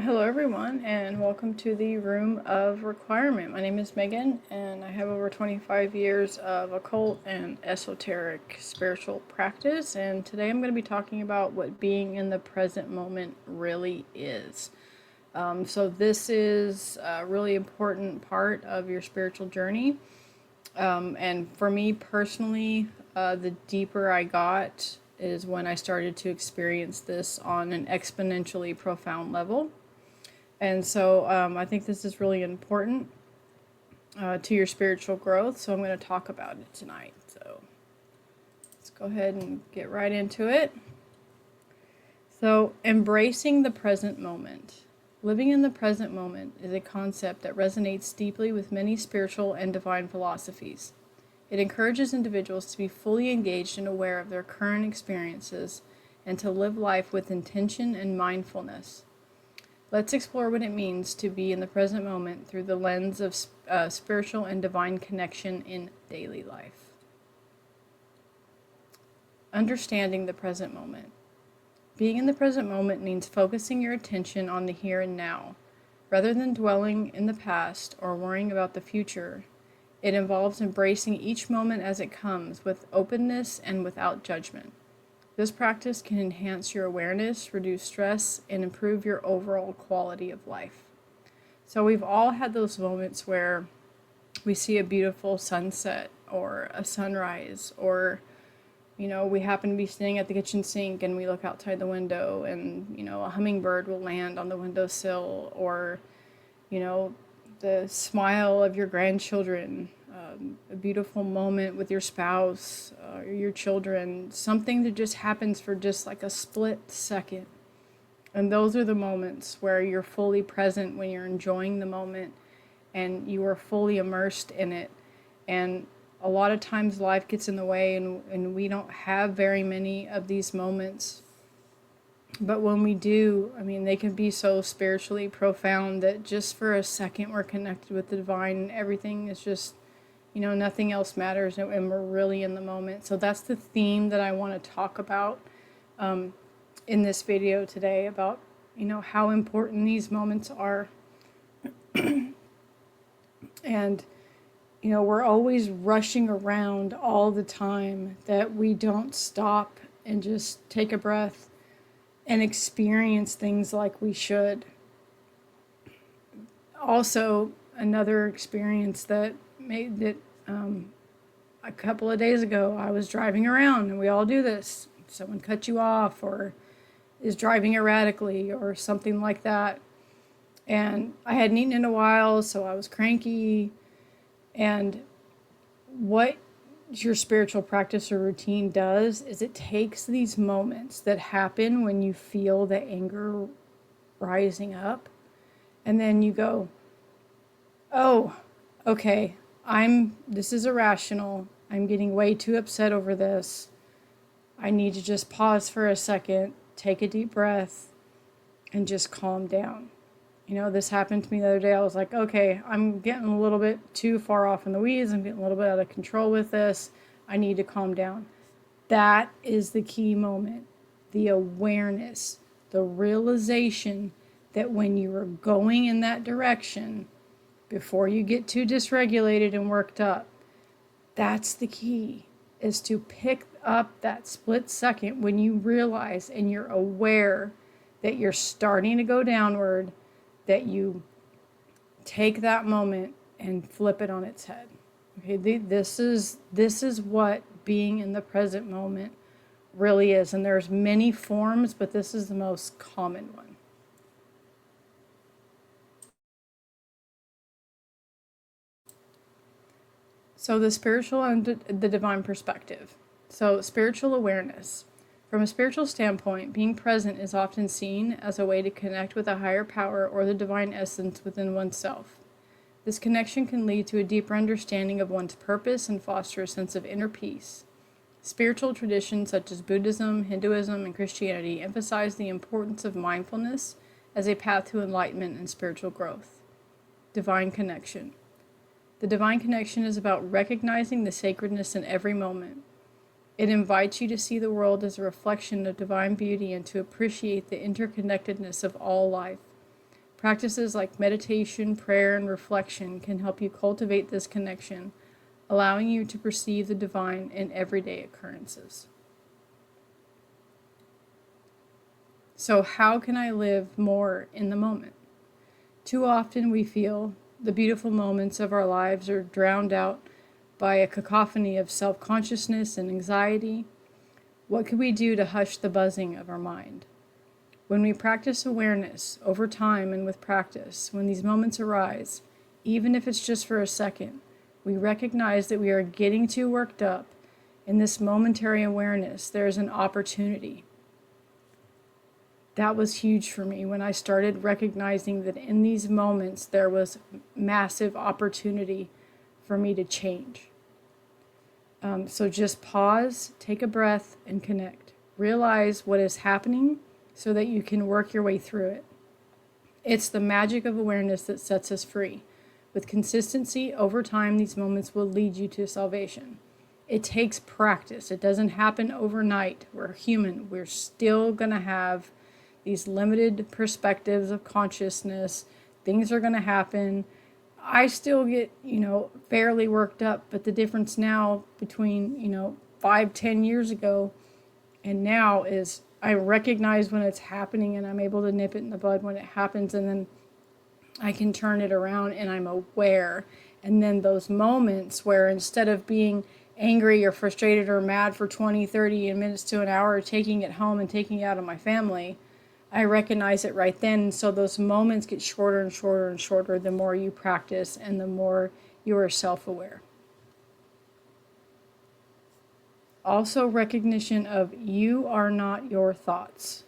Hello, everyone, and welcome to the Room of Requirement. My name is Megan, and I have over 25 years of occult and esoteric spiritual practice. And today I'm going to be talking about what being in the present moment really is. So, this is a really important part of your spiritual journey. And for me personally, the deeper I got is when I started to experience this on an exponentially profound level. And so I think this is really important to your spiritual growth. So I'm going to talk about it tonight. So let's go ahead and get right into it. So, embracing the present moment. Living in the present moment is a concept that resonates deeply with many spiritual and divine philosophies. It encourages individuals to be fully engaged and aware of their current experiences and to live life with intention and mindfulness. Let's explore what it means to be in the present moment through the lens of spiritual and divine connection in daily life. Understanding the present moment. Being in the present moment means focusing your attention on the here and now. Rather than dwelling in the past or worrying about the future, it involves embracing each moment as it comes with openness and without judgment. This practice can enhance your awareness, reduce stress, and improve your overall quality of life. So we've all had those moments where we see a beautiful sunset or a sunrise, or we happen to be sitting at the kitchen sink and we look outside the window and a hummingbird will land on the windowsill, or the smile of your grandchildren, a beautiful moment with your spouse or your children, something that just happens for just like a split second. And those are the moments where you're fully present, when you're enjoying the moment and you are fully immersed in it. And a lot of times life gets in the way, and we don't have very many of these moments. But when we do, they can be so spiritually profound that just for a second we're connected with the divine, and everything is just, nothing else matters, and we're really in the moment. So that's the theme that I want to talk about in this video today, about, how important these moments are. And, we're always rushing around all the time, that we don't stop and just take a breath and experience things like we should. Also, another experience that made that a couple of days ago, I was driving around, and we all do this. Someone cut you off or is driving erratically or something like that. And I hadn't eaten in a while, so I was cranky. And what your spiritual practice or routine does is it takes these moments that happen when you feel the anger rising up, and then you go, oh, okay, this is irrational. I'm getting way too upset over this. I need to just pause for a second, take a deep breath, and just calm down. This happened to me the other day. I was like, okay, I'm getting a little bit too far off in the weeds. I'm getting a little bit out of control with this. I need to calm down. That is the key moment. The awareness, the realization that when you are going in that direction, before you get too dysregulated and worked up, that's the key, is to pick up that split second when you realize and you're aware that you're starting to go downward, that you take that moment and flip it on its head. Okay, this is what being in the present moment really is. And there's many forms, but this is the most common one. So the spiritual and the divine perspective. So spiritual awareness. From a spiritual standpoint, being present is often seen as a way to connect with a higher power or the divine essence within oneself. This connection can lead to a deeper understanding of one's purpose and foster a sense of inner peace. Spiritual traditions such as Buddhism, Hinduism, and Christianity emphasize the importance of mindfulness as a path to enlightenment and spiritual growth. Divine connection. The divine connection is about recognizing the sacredness in every moment. It invites you to see the world as a reflection of divine beauty and to appreciate the interconnectedness of all life. Practices like meditation, prayer, and reflection can help you cultivate this connection, allowing you to perceive the divine in everyday occurrences. So, how can I live more in the moment? Too often we feel the beautiful moments of our lives are drowned out by a cacophony of self-consciousness and anxiety. What can we do to hush the buzzing of our mind? When we practice awareness over time and with practice, when these moments arise, even if it's just for a second, we recognize that we are getting too worked up. In this momentary awareness, there is an opportunity. That was huge for me when I started recognizing that in these moments there was massive opportunity for me to change. So just pause, take a breath, and connect. Realize what is happening so that you can work your way through it. It's the magic of awareness that sets us free. With consistency, over time, these moments will lead you to salvation. It takes practice. It doesn't happen overnight. We're human. We're still going to have these limited perspectives of consciousness. Things are going to happen. I still get, fairly worked up, but the difference now between, 5-10 years ago and now is I recognize when it's happening and I'm able to nip it in the bud when it happens, and then I can turn it around and I'm aware. And then those moments where instead of being angry or frustrated or mad for 20, 30 minutes to an hour, taking it home and taking it out on my family, I recognize it right then. And so those moments get shorter and shorter and shorter the more you practice and the more you are self-aware. Also, recognition of you are not your thoughts.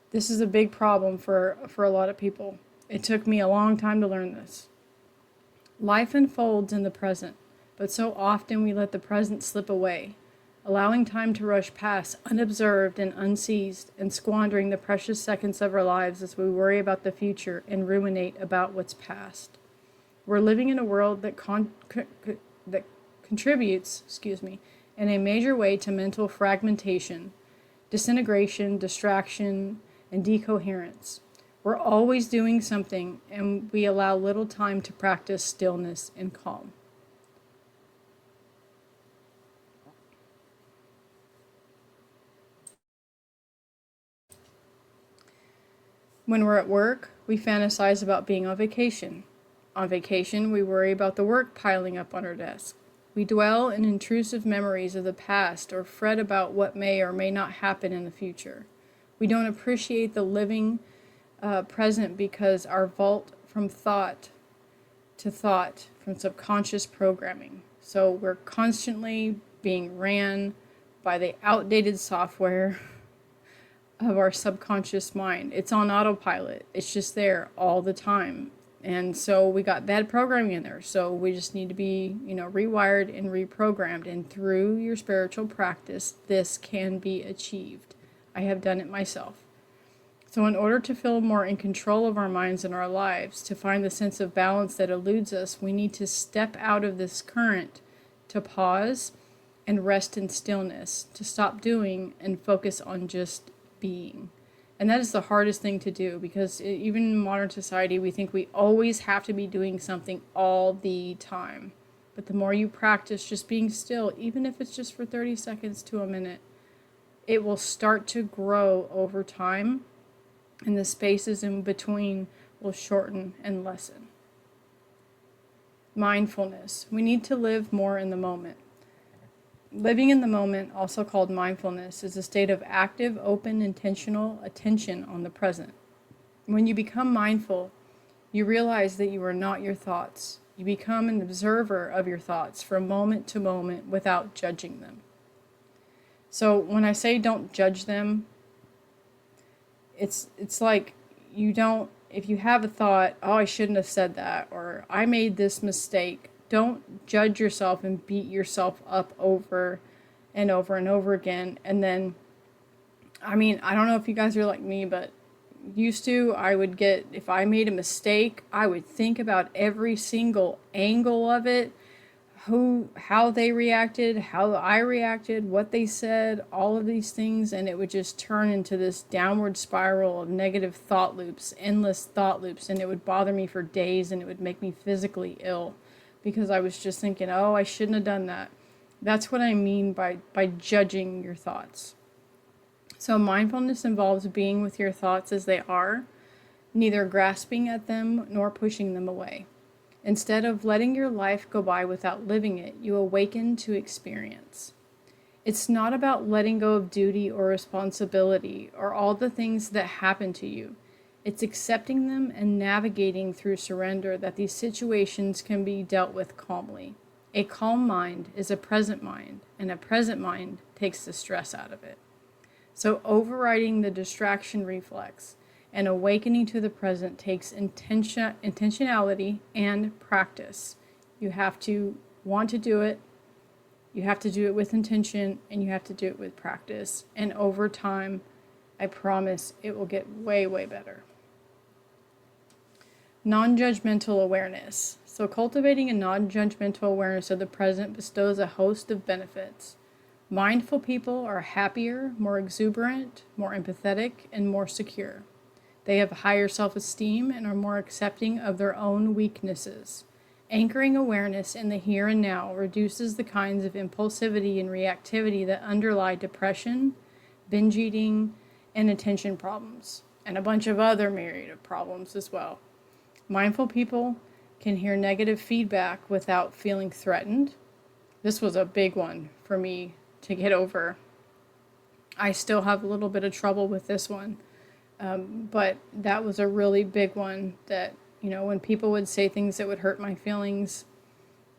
This is a big problem for a lot of people. It took me a long time to learn this. Life unfolds in the present, but so often we let the present slip away, allowing time to rush past unobserved and unseized, and squandering the precious seconds of our lives as we worry about the future and ruminate about what's past. We're living in a world that contributes, in a major way to mental fragmentation, disintegration, distraction, and decoherence. We're always doing something, and we allow little time to practice stillness and calm. When we're at work, we fantasize about being on vacation. On vacation, we worry about the work piling up on our desk. We dwell in intrusive memories of the past or fret about what may or may not happen in the future. We don't appreciate the living present because our vault from thought to thought, from subconscious programming. So we're constantly being ran by the outdated software of our subconscious mind. It's on autopilot. It's just there all the time. And so we got bad programming in there. So we just need to be, rewired and reprogrammed. And through your spiritual practice, this can be achieved. I have done it myself. So in order to feel more in control of our minds and our lives, to find the sense of balance that eludes us, we need to step out of this current, to pause and rest in stillness, to stop doing and focus on just being. And that is the hardest thing to do, because even in modern society, we think we always have to be doing something all the time. But the more you practice just being still, even if it's just for 30 seconds to a minute, it will start to grow over time, and the spaces in between will shorten and lessen. Mindfulness. We need to live more in the moment. Living in the moment, also called mindfulness, is a state of active, open, intentional attention on the present. When you become mindful, you realize that you are not your thoughts. You become an observer of your thoughts from moment to moment without judging them. So when I say don't judge them, it's like you don't, if you have a thought, oh, I shouldn't have said that, or I made this mistake, don't judge yourself and beat yourself up over and over and over again. And then, I don't know if you guys are like me, but I would get, if I made a mistake, I would think about every single angle of it, how they reacted, how I reacted, what they said, all of these things, and it would just turn into this downward spiral of negative thought loops, endless thought loops, and it would bother me for days, and it would make me physically ill because I was just thinking, oh, I shouldn't have done that. That's what I mean by judging your thoughts. So mindfulness involves being with your thoughts as they are, neither grasping at them nor pushing them away. Instead of letting your life go by without living it, you awaken to experience. It's not about letting go of duty or responsibility or all the things that happen to you. It's accepting them and navigating through surrender that these situations can be dealt with calmly. A calm mind is a present mind, and a present mind takes the stress out of it. So overriding the distraction reflex and awakening to the present takes intentionality and practice. You have to want to do it, you have to do it with intention, and you have to do it with practice. And over time, I promise it will get way, way better. Non-judgmental awareness. So cultivating a non-judgmental awareness of the present bestows a host of benefits. Mindful people are happier, more exuberant, more empathetic, and more secure. They have higher self-esteem and are more accepting of their own weaknesses. Anchoring awareness in the here and now reduces the kinds of impulsivity and reactivity that underlie depression, binge eating, and attention problems, and a bunch of other myriad of problems as well. Mindful people can hear negative feedback without feeling threatened. This was a big one for me to get over. I still have a little bit of trouble with this one. But that was a really big one that, when people would say things that would hurt my feelings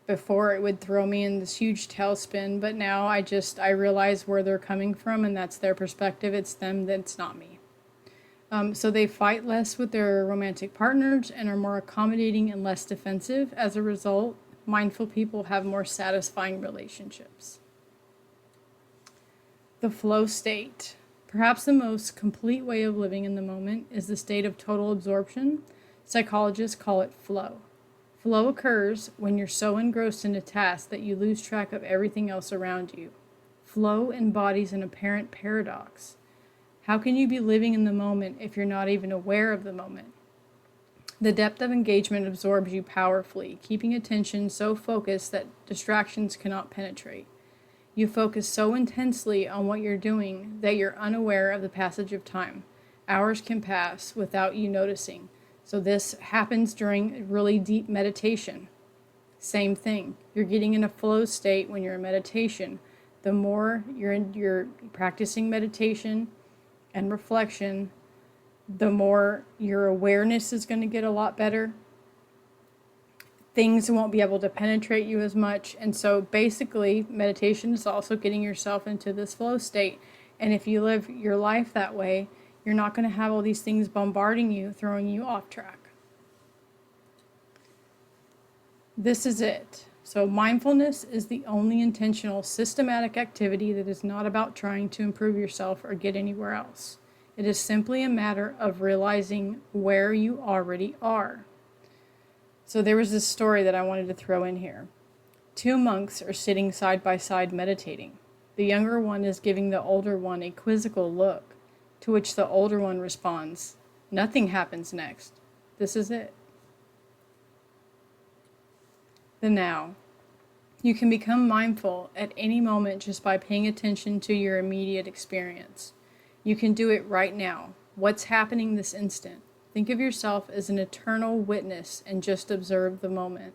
before, it would throw me in this huge tailspin. But now I realize where they're coming from, and that's their perspective. It's them, that's not me. So they fight less with their romantic partners and are more accommodating and less defensive. As a result, mindful people have more satisfying relationships. The flow state. Perhaps the most complete way of living in the moment is the state of total absorption. Psychologists call it flow. Flow occurs when you're so engrossed in a task that you lose track of everything else around you. Flow embodies an apparent paradox. How can you be living in the moment if you're not even aware of the moment? The depth of engagement absorbs you powerfully, keeping attention so focused that distractions cannot penetrate. You focus so intensely on what you're doing that you're unaware of the passage of time. Hours can pass without you noticing. So this happens during really deep meditation. Same thing. You're getting in a flow state when you're in meditation. The more you're practicing meditation and reflection, the more your awareness is going to get a lot better. Things won't be able to penetrate you as much. And so basically, meditation is also getting yourself into this flow state. And if you live your life that way, you're not going to have all these things bombarding you, throwing you off track. This is it. So mindfulness is the only intentional, systematic activity that is not about trying to improve yourself or get anywhere else. It is simply a matter of realizing where you already are. So there was this story that I wanted to throw in here. Two monks are sitting side by side meditating. The younger one is giving the older one a quizzical look, to which the older one responds, "Nothing happens next. This is it." The now. You can become mindful at any moment just by paying attention to your immediate experience. You can do it right now. What's happening this instant? Think of yourself as an eternal witness and just observe the moment.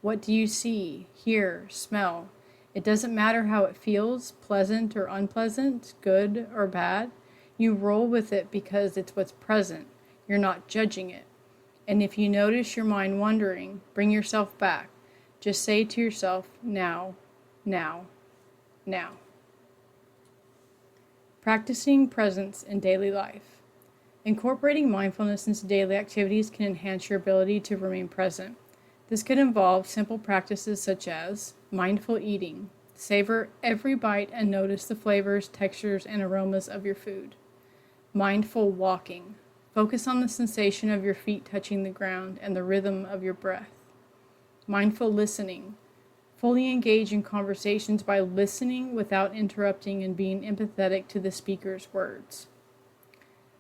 What do you see, hear, smell? It doesn't matter how it feels, pleasant or unpleasant, good or bad. You roll with it because it's what's present. You're not judging it. And if you notice your mind wandering, bring yourself back. Just say to yourself, now, now, now. Practicing presence in daily life. Incorporating mindfulness into daily activities can enhance your ability to remain present. This could involve simple practices such as mindful eating. Savor every bite and notice the flavors, textures, and aromas of your food. Mindful walking. Focus on the sensation of your feet touching the ground and the rhythm of your breath. Mindful listening. Fully engage in conversations by listening without interrupting and being empathetic to the speaker's words.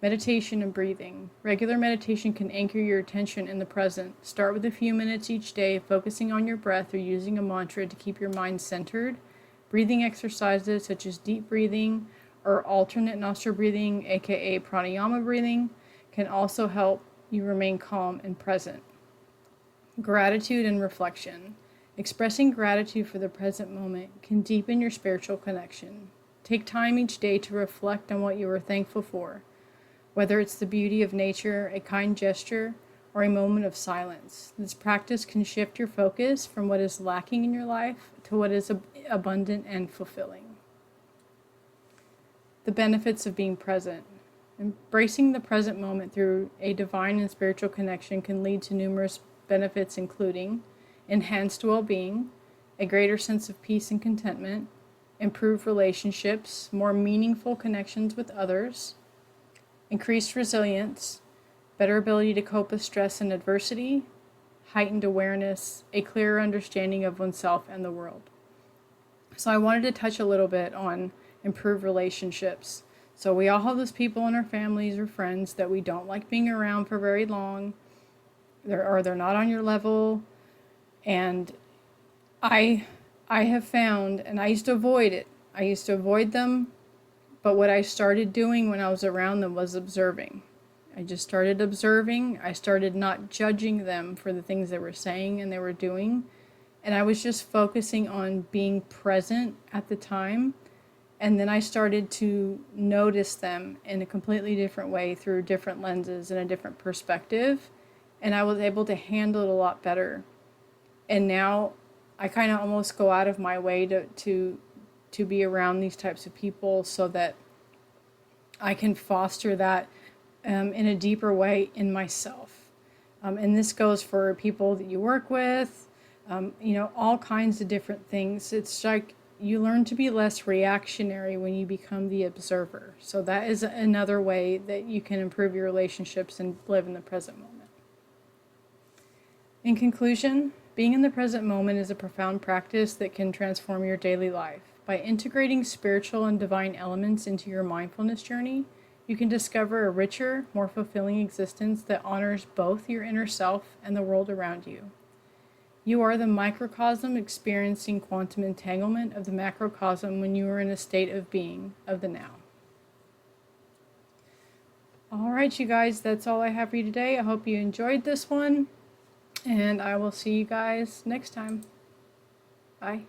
Meditation and breathing. Regular meditation can anchor your attention in the present. Start with a few minutes each day, focusing on your breath or using a mantra to keep your mind centered. Breathing exercises such as deep breathing or alternate nostril breathing, aka pranayama breathing, can also help you remain calm and present. Gratitude and reflection. Expressing gratitude for the present moment can deepen your spiritual connection. Take time each day to reflect on what you are thankful for, whether it's the beauty of nature, a kind gesture, or a moment of silence. This practice can shift your focus from what is lacking in your life to what is abundant and fulfilling. The benefits of being present. Embracing the present moment through a divine and spiritual connection can lead to numerous benefits, including enhanced well-being, a greater sense of peace and contentment, improved relationships, more meaningful connections with others, increased resilience, better ability to cope with stress and adversity, heightened awareness, a clearer understanding of oneself and the world. So I wanted to touch a little bit on improved relationships. So we all have those people in our families or friends that we don't like being around for very long, they're not on your level, and I have found, and I used to avoid it. I used to avoid them, but what I started doing when I was around them was observing. I just started observing. I started not judging them for the things they were saying and they were doing, and I was just focusing on being present at the time. And then I started to notice them in a completely different way through different lenses and a different perspective. And I was able to handle it a lot better. And now I kind of almost go out of my way to be around these types of people so that I can foster that in a deeper way in myself. And this goes for people that you work with, all kinds of different things. It's like you learn to be less reactionary when you become the observer. So that is another way that you can improve your relationships and live in the present moment. In conclusion, being in the present moment is a profound practice that can transform your daily life. By integrating spiritual and divine elements into your mindfulness journey, you can discover a richer, more fulfilling existence that honors both your inner self and the world around you. You are the microcosm experiencing quantum entanglement of the macrocosm when you are in a state of being of the now. All right, you guys, that's all I have for you today. I hope you enjoyed this one, and I will see you guys next time. Bye.